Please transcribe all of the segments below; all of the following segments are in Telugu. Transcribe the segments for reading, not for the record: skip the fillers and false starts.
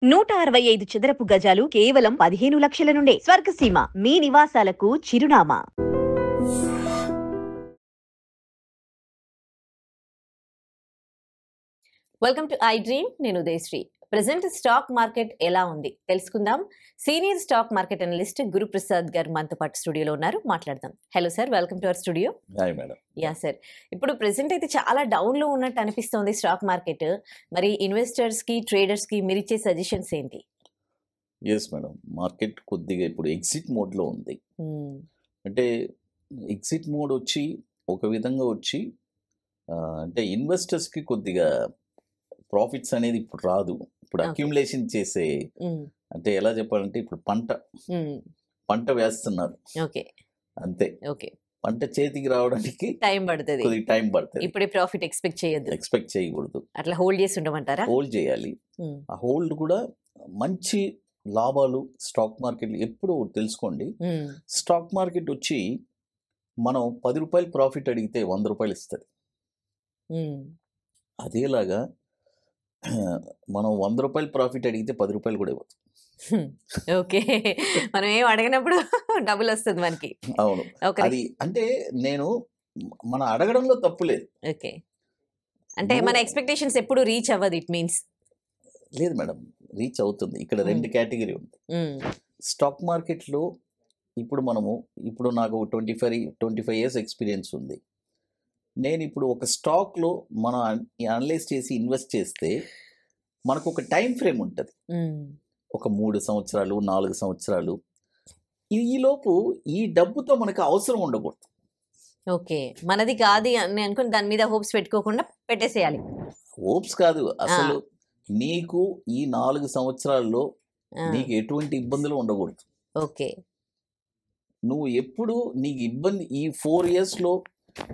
165 చదరపు గజాలు కేవలం 15 లక్షల నుండే. స్వర్గసీమ మీ నివాసాలకు చిరునామా. Welcome to I dream. నేను ఉదయశ్రీ. ప్రెసెంట్ స్టాక్ మార్కెట్ ఎలా ఉంది తెలుసుకుందాం. Senior stock market analyst Guruprasad గారు మనతో పాటు స్టూడియోలో ఉన్నారు, మాట్లాడదాం. Hello sir, welcome to our studio. Hi madam. Yeah sir, ఇప్పుడు ప్రెసెంట్ అయితే చాలా డౌన్లో ఉన్నట్టు అనిపిస్తోంది స్టాక్ మార్కెట్. మరి ఇన్వెస్టర్స్కి, ట్రేడర్స్కి మీరు ఇచ్చే సజెషన్స్ ఏంటి? ఎస్ మేడం, మార్కెట్ కొద్దిగా ఇప్పుడు ఎగ్జిట్ మోడ్లో ఉంది. అంటే ఎగ్జిట్ మోడ్ వచ్చి ఒక విధంగా వచ్చి అంటే ఇన్వెస్టర్స్కి కొద్దిగా ప్రాఫిట్స్ అనేది ఇప్పుడు రాదు. ఇప్పుడు అక్యుములేషన్ చేసే, అంటే ఎలా చెప్పాలంటే ఇప్పుడు పంట వేస్తున్నారు అంతే. పంట చేతికి రావడానికి టైం పడుతుంది, కొద్దిగా టైం పడుతుంది. ఇప్పుడే ప్రాఫిట్ ఎక్స్పెక్ట్ చేయకూడదు, అట్లా హోల్డ్ చేసి ఉండమంటారా? హోల్డ్ చేయాలి. ఆ హోల్డ్ కూడా మంచి లాభాలు స్టాక్ మార్కెట్ ఎప్పుడు తెలుసుకోండి. స్టాక్ మార్కెట్ వచ్చి మనం 10 రూపాయలు ప్రాఫిట్ అడిగితే 100 రూపాయలు ఇస్తుంది. అదేలాగా మనం 100 రూపాయలు ప్రాఫిట్ అడిగితే 10 రూపాయలు కూడా ఇవ్వదు. ఓకే, మనం ఏం అడగనప్పుడు డబ్బులు వస్తుంది మనకి. అవును, అది అంటే మన అడగడంలో తప్పు లేదు. ఓకే, అంటే మన ఎక్స్పెక్టేషన్స్ ఎప్పుడు రీచ్ అవ్వదు, ఇట్ మీన్స్. లేదు మేడం, రీచ్ అవుతుంది. ఇక్కడ 2 కేటగిరీ ఉంది స్టాక్ మార్కెట్లో. ఇప్పుడు నాకు 25 ఇయర్స్ ఎక్స్పీరియన్స్ ఉంది. నేను ఇప్పుడు ఒక స్టాక్లో మనం అనలైజ్ చేసి ఇన్వెస్ట్ చేస్తే మనకు ఒక టైం ఫ్రేమ్ ఉంటుంది. ఒక 3 సంవత్సరాలు, 4 సంవత్సరాలు. ఈలోపు ఈ డబ్బుతో మనకు అవసరం ఉండకూడదు. ఓకే, మనది కాదు అని అనుకుని దాని మీద హోప్స్ పెట్టుకోకుండా పెట్టేసేయాలి. హోప్స్ కాదు, అసలు నీకు ఈ 4 సంవత్సరాల్లో నీకు ఎటువంటి ఇబ్బందులు ఉండకూడదు. ఓకే, నువ్వు ఎప్పుడు నీకు ఇబ్బంది, ఈ 4 ఇయర్స్లో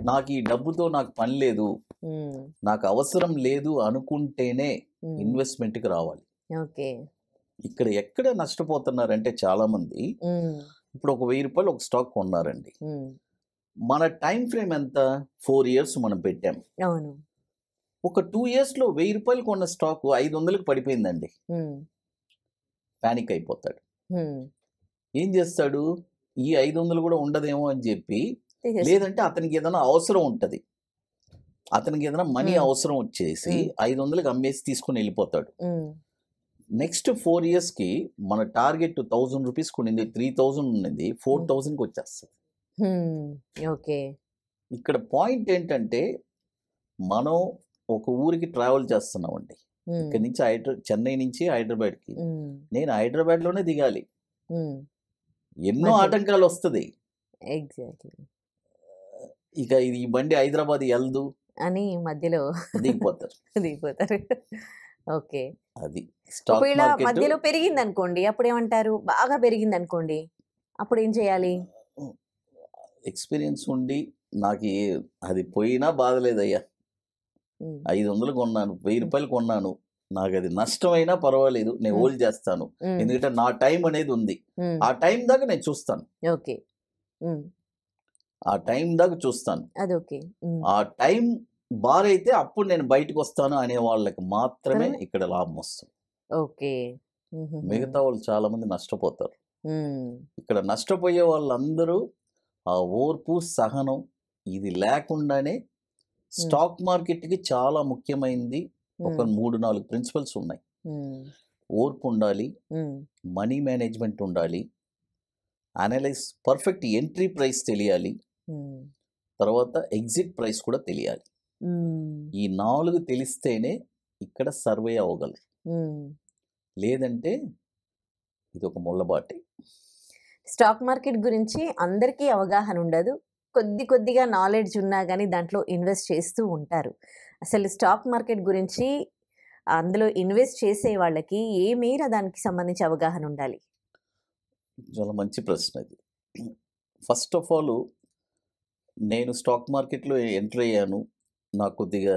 నాకు ఈ డబ్బుతో నాకు పని లేదు, నాకు అవసరం లేదు అనుకుంటేనే ఇన్వెస్ట్మెంట్కి రావాలి. ఓకే, ఇక్కడ ఎక్కడ నష్టపోతున్నారంటే చాలా మంది ఇప్పుడు ఒక 1000 రూపాయలు ఒక స్టాక్ కొన్నారండి. మన టైం ఫ్రేమ్ ఎంత? 4 ఇయర్స్ మనం పెట్టాం. అవును, ఒక 2 ఇయర్స్లో 1000 రూపాయలు కొన్న స్టాక్ 500కి పడిపోయిందండి. పానిక్ అయిపోతాడు. ఏం చేస్తాడు? ఈ 500 కూడా ఉండదేమో అని చెప్పి, లేదంటే అతనికి ఏదైనా అవసరం ఉంటుంది, అతనికి ఏదైనా మనీ అవసరం వచ్చేసి 500కి అమ్మేసి తీసుకుని వెళ్ళిపోతాడు. నెక్స్ట్ 4 ఇయర్స్కి మన టార్గెట్ 1000 రూపీస్ కొనింది, 3000 ఉన్నది, 4000కి వచ్చేస్తుంది. ఓకే, ఇక్కడ పాయింట్ ఏంటంటే మనం ఒక ఊరికి ట్రావెల్ చేస్తున్నామండి. ఇక్కడ నుంచి చెన్నై నుంచి హైదరాబాద్కి. నేను హైదరాబాద్లోనే దిగాలి. ఎన్నో ఆటంకాలు వస్తుంది. ఎగ్జాక్ట్లీ. ఇక ఈ బండి హైదరాబాద్ వెళ్దు అని మధ్యలో దిగిపోతారు. ఓకే, అది ఒకవేళ మధ్యలో పెరిగింది అనుకోండి, అప్పుడు ఏమంటారు? బాగా పెరిగింది అనుకోండి, అప్పుడు ఏం చేయాలి? ఎక్స్పీరియన్స్ ఉండి నాకు అది పోయినా బాధలేదయ్యా, 500 కొన్నాను, 1000 రూపాయలు కొన్నాను, నాకు అది నష్టమైనా పర్వాలేదు, నేను హోల్డ్ చేస్తాను. ఎందుకంటే నా టైం అనేది ఉంది, ఆ టైం దాకా నేను చూస్తాను. ఓకే, ఆ టైం దాకా చూస్తాను. అదొకే. ఆ టైం బార్ అయితే అప్పుడు నేను బయటకు వస్తాను అనే వాళ్ళకి మాత్రమే ఇక్కడ లాభం వస్తుంది. ఓకే, మిగతా వాళ్ళు చాలా మంది నష్టపోతారు. ఇక్కడ నష్టపోయే వాళ్ళందరూ ఆ ఓర్పు, సహనం ఇది లేకుండానే స్టాక్ మార్కెట్కి చాలా ముఖ్యమైనది ఒక 3-4 ప్రిన్సిపల్స్ ఉన్నాయి. ఓర్పు ఉండాలి, మనీ మేనేజ్మెంట్ ఉండాలి, అనలైజ్, పర్ఫెక్ట్ ఎంట్రీ ప్రైస్ తెలియాలి, తర్వాత ఎగ్జిట్ ప్రైస్ కూడా తెలియాలి. ఈ 4 తెలిస్తేనే ఇక్కడ సర్వే అవ్వగలరు. లేదంటే ఇది ఒక ముళ్ళబాటే. స్టాక్ మార్కెట్ గురించి అందరికీ అవగాహన ఉండదు, కొద్దిగా నాలెడ్జ్ ఉన్నా కానీ దాంట్లో ఇన్వెస్ట్ చేస్తూ ఉంటారు. అసలు స్టాక్ మార్కెట్ గురించి అందులో ఇన్వెస్ట్ చేసే వాళ్ళకి ఏ మేర దానికి సంబంధించి అవగాహన ఉండాలి? చాలా మంచి ప్రశ్న ఇది. ఫస్ట్ ఆఫ్ ఆల్, నేను స్టాక్ మార్కెట్లో ఎంటర్ అయ్యాను, నాకు కొద్దిగా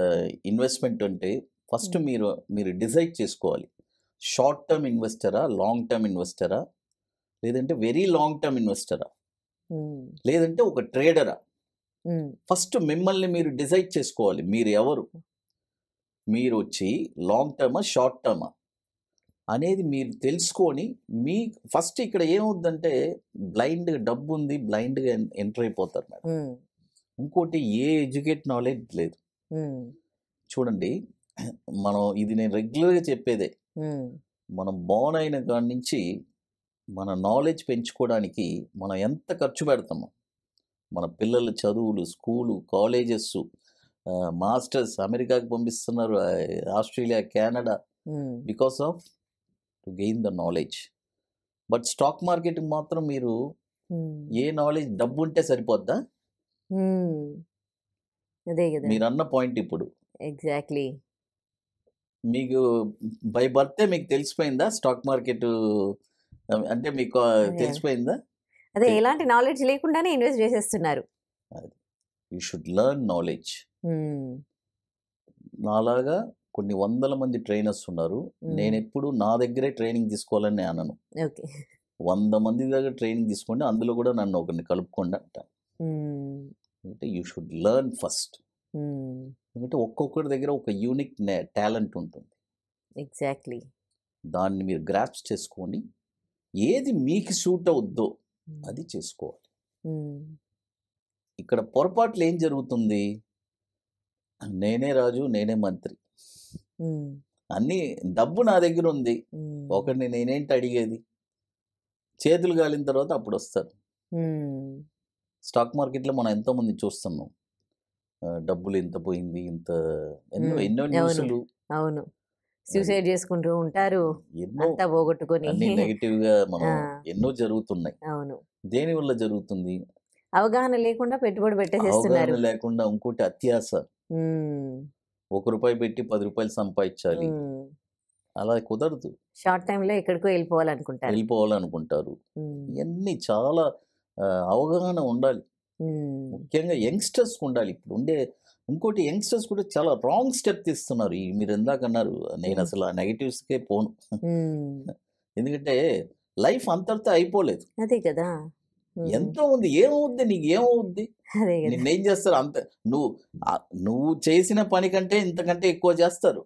ఇన్వెస్ట్మెంట్ అంటే ఫస్ట్ మీరు డిసైడ్ చేసుకోవాలి. షార్ట్ టర్మ్ ఇన్వెస్టరా, లాంగ్ టర్మ్ ఇన్వెస్టరా, లేదంటే వెరీ లాంగ్ టర్మ్ ఇన్వెస్టరా, లేదంటే ఒక ట్రేడరా. ఫస్ట్ మిమ్మల్ని మీరు డిసైడ్ చేసుకోవాలి, మీరు ఎవరు, మీరు వచ్చి లాంగ్ టర్మా, షార్ట్ టర్మా. అనేది మీరు తెలుసుకొని మీ ఫస్ట్ ఇక్కడ ఏమవుద్దంటే బ్లైండ్గా డబ్బు ఉంది, బ్లైండ్గా ఎంటర్ అయిపోతారు మేడం. ఇంకోటి ఏ ఎడ్యుకేట్ నాలెడ్జ్ లేదు. చూడండి, మనం ఇది నేను రెగ్యులర్గా చెప్పేదే, మనం బోర్న్ అయిన కాడి నుంచి మన నాలెడ్జ్ పెంచుకోవడానికి మనం ఎంత ఖర్చు పెడతామో, మన పిల్లల చదువులు, స్కూలు, కాలేజెస్, మాస్టర్స్ అమెరికాకి పంపిస్తున్నారు, Australia, Canada, because off to gain the knowledge. But stock market మాత్రం మీరు ఏ నాలెడ్జ్, డబ్బు ఉంటే సరిపోద్దా? అదే కదా, మీరు అన్న పాయింట్ ఇప్పుడు ఎగ్జాక్ట్లీ. మీకు బై బర్తే మీకు తెలిసిపోయిందా స్టాక్ మార్కెట్ అంటే? మీకు తెలిసిపోయిందా? అదే, ఎలాంటి నాలెడ్జ్ లేకుండానే ఇన్వెస్ట్ చేసేస్తున్నారు. You should learn knowledge. నాలాగా కొన్ని వందల మంది ట్రైనర్స్ ఉన్నారు. నేను ఎప్పుడు నా దగ్గరే ట్రైనింగ్ తీసుకోవాలని నేను అనను. 100 మంది దగ్గర ట్రైనింగ్ తీసుకోండి, అందులో కూడా నన్ను ఒకరిని కలుపుకోండి అంటాను. అంటే యూ షుడ్ లెర్న్ ఫస్ట్. ఎందుకంటే ఒక్కొక్కరి దగ్గర ఒక యూనిక్ టాలెంట్ ఉంటుంది. ఎగ్జాక్ట్లీ. దాన్ని మీరు గ్రాస్ప్ చేసుకొని ఏది మీకు సూట్ అవుద్దో అది చేసుకోవాలి. ఇక్కడ పొరపాట్లు ఏం జరుగుతుంది? నేనే రాజు, నేనే మంత్రి, అన్నీ డబ్బు నా దగ్గర ఉంది, ఒకరిని నేనేంటి అడిగేది? చేతులు కాలిన తర్వాత అప్పుడు వస్తారు. స్టాక్ మార్కెట్లో మనం ఎంతోమంది చూస్తున్నాం, డబ్బులు ఎంత పోయింది, ఇంత ఎన్నో న్యూస్లు. అవును, సూసైడ్ చేసుకుంటూ ఉంటారు, ఎన్నో అంతా పోగొట్టుకొని. అన్ని నెగటివ్ గా మనం ఎన్నో జరుగుతున్నాయి. అవును, దేని వల్ల జరుగుతుంది? అవగాహన లేకుండా పెట్టుబడి పెట్టేస్తున్నారు. అవగాహన లేకుండా. ఇంకోటి అత్యాశ. 1 రూపాయి పెట్టి 10 రూపాయలు సంపాదించాలి, అలా కుదరదు. షార్ట్ టైంలో ఎక్కడికో వెళ్ళిపోవాలనుకుంటారు. ఇవన్నీ చాలా అవగాహన ఉండాలి, ముఖ్యంగా యంగ్స్టర్స్ ఉండాలి. ఇప్పుడు ఉండే ఇంకోటి, యంగ్స్టర్స్ కూడా చాలా రాంగ్ స్టెప్ తీస్తున్నారు. మీరు ఇందాక అన్నారు, నేను అసలు ఆ నెగటివ్స్కే పోను. ఎందుకంటే లైఫ్ అంతటితో అయిపోలేదు. అదే కదా, ఎంతో ఉంది. ఏమవుద్ది? నీకు ఏమవుద్ది? నిన్నేం చేస్తారు? అంత నువ్వు చేసిన పని కంటే ఇంతకంటే ఎక్కువ చేస్తారు.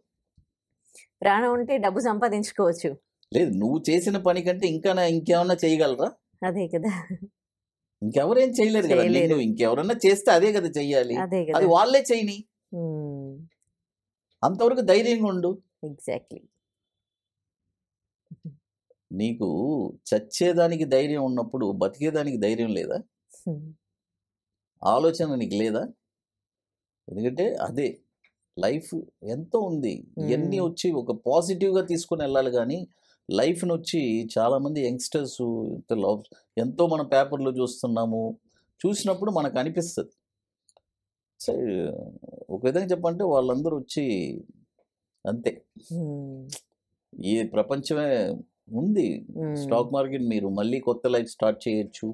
ప్రాణం ఉంటే డబ్బు సంపాదించుకోవచ్చు. లేదు, నువ్వు చేసిన పని కంటే ఇంకేమన్నా చేయగలరా? అదే కదా, ఇంకెవరేం చేయలేరు కదా. నువ్వు ఇంకెవరన్నా చేస్తే అదే కదా చెయ్యాలి. అది వాళ్ళే చేయని. అంతవరకు ధైర్యంగా ఉండు. ఎగ్జాక్ట్లీ. నీకు చచ్చేదానికి ధైర్యం ఉన్నప్పుడు బతికేదానికి ధైర్యం లేదా? ఆలోచన నీకు లేదా? ఎందుకంటే అదే లైఫ్ ఎంతో ఉంది. ఇవన్నీ వచ్చి ఒక పాజిటివ్గా తీసుకుని వెళ్ళాలి. కానీ లైఫ్ని వచ్చి చాలామంది యంగ్స్టర్స్ ఎంతో మన పేపర్లో చూసినప్పుడు మనకు అనిపిస్తుంది. సరే, ఒక విధంగా చెప్పంటే వాళ్ళందరూ వచ్చి అంతే. ఈ ప్రపంచమే ఉంది. స్టాక్ మార్కెట్ మీరు మళ్ళీ కొత్త లైఫ్ స్టార్ట్ చేయొచ్చు.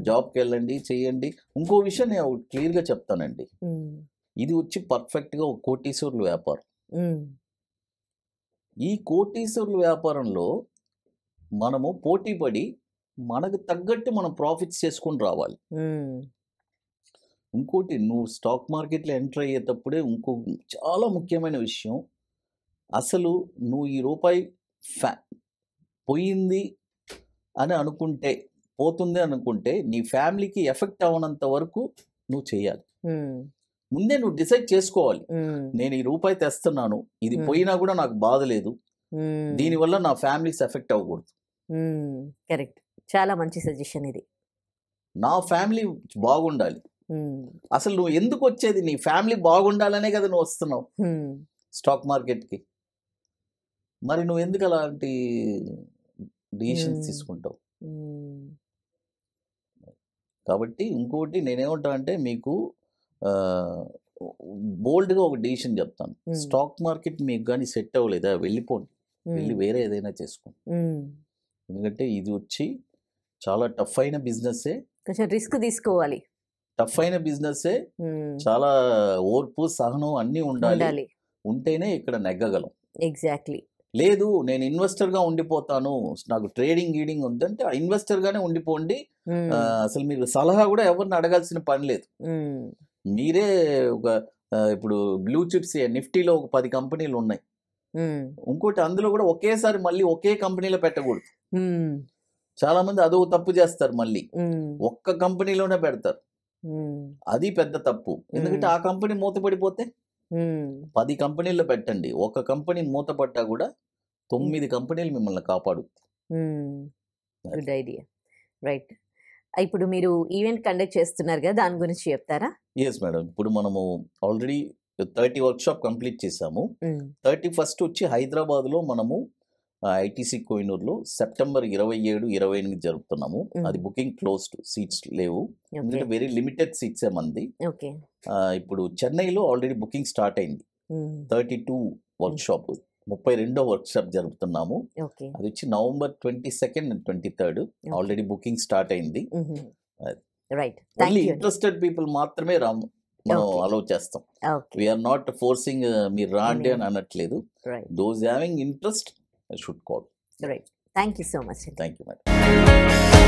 జాబ్కి వెళ్ళండి, చేయండి. ఇంకో విషయం నేను క్లియర్గా చెప్తానండి, ఇది వచ్చి పర్ఫెక్ట్గా ఒక కోటీశ్వరుల వ్యాపారం. ఈ కోటీశ్వరుల వ్యాపారంలో మనము పోటీ పడి మనకు తగ్గట్టు మనం ప్రాఫిట్స్ చేసుకొని రావాలి. ఇంకోటి, నువ్వు స్టాక్ మార్కెట్లో ఎంటర్ అయ్యేటప్పుడే ఇంకో చాలా ముఖ్యమైన విషయం, అసలు నువ్వు ఈ రూపాయి పోయింది అని అనుకుంటే, పోతుంది అనుకుంటే, నీ ఫ్యామిలీకి ఎఫెక్ట్ అవ్వనంత వరకు నువ్వు చేయాలి. ముందే నువ్వు డిసైడ్ చేసుకోవాలి, నేను ఈ రూపాయి తెస్తున్నాను, ఇది పోయినా కూడా నాకు బాధ లేదు, దీనివల్ల నా ఫ్యామిలీస్ ఎఫెక్ట్ అవ్వకూడదు. కరెక్ట్, చాలా మంచి సజెషన్ ఇది. నా ఫ్యామిలీ బాగుండాలి. అసలు నువ్వు ఎందుకు వచ్చేది? నీ ఫ్యామిలీ బాగుండాలనే కదా నువ్వు వస్తున్నావు స్టాక్ మార్కెట్కి. మరి నువ్వు ఎందుకు అలాంటి డిసిషన్స్ తీసుకుంటావు? కాబట్టి ఇంకోటి నేనేమంటా అంటే, మీకు బోల్డ్గా ఒక డిసిషన్ చెప్తాను. స్టాక్ మార్కెట్ మీకు కానీ సెట్ అవ్వలేదా, వెళ్ళిపోండి, వెళ్ళి వేరే ఏదైనా చేసుకోండి. ఎందుకంటే ఇది వచ్చి చాలా టఫ్ అయిన బిజినెస్సే, కొంచెం రిస్క్ తీసుకోవాలి. టఫ్ అయిన బిజినెస్సే, చాలా ఓర్పు, సహనం అన్నీ ఉండాలి. ఉంటేనే ఇక్కడ నెగ్గగలం. ఎగ్జాక్ట్లీ. లేదు నేను ఇన్వెస్టర్గా ఉండిపోతాను, నాకు ట్రేడింగ్ గీడింగ్ ఉందంటే ఆ ఇన్వెస్టర్గానే ఉండిపోండి. అసలు మీరు సలహా కూడా ఎవరిని అడగాల్సిన పని లేదు. మీరే ఒక ఇప్పుడు బ్లూ చిప్స్ నిఫ్టీలో ఒక 10 కంపెనీలు ఉన్నాయి. ఇంకోటి అందులో కూడా ఒకేసారి మళ్ళీ ఒకే కంపెనీలో పెట్టకూడదు. చాలా మంది అదో తప్పు చేస్తారు, మళ్ళీ ఒక్క కంపెనీలోనే పెడతారు. అది పెద్ద తప్పు. ఎందుకంటే ఆ కంపెనీ మూతపడిపోతే 10 కంపెనీల్లో పెట్టండి. ఒక కంపెనీ మూతపడ్డా కూడా 9 కంపెనీలు మిమ్మల్ని కాపాడుతుంది. Good idea. రైట్. ఇప్పుడు మీరు ఈవెంట్ కండక్ట్ చేస్తున్నారు కదా, దాని గురించి చెప్తారా? Yes madam. ఇప్పుడు మనము ఆల్రెడీ 30 వర్క్షాప్ కంప్లీట్ చేసాము. 31st వచ్చి హైదరాబాద్లో మనము ఐటీసీ కోహినూర్లో సెప్టెంబర్ 27, 28 జరుపుతున్నాము. అది బుకింగ్ క్లోజ్డ్, సీట్స్ లేవు. ఎందుకంటే వెరీ లిమిటెడ్ సీట్సే మంది. ఇప్పుడు చెన్నైలో ఆల్రెడీ బుకింగ్ స్టార్ట్ అయింది. 32 వర్క్షాప్, 32వ వర్క్షాప్ జరుపుతున్నాము. అది వచ్చి November 22 and 23 already booking start అయింది. ఓన్లీ ఇంట్రెస్టెడ్ పీపుల్ మాత్రమే మనం అలౌ చేస్తాం. వీఆర్ నాట్ ఫోర్సింగ్ మీరు రాండి అని అనట్లేదు. Those having interest should call. Right. Thank you so much. Thank you madam.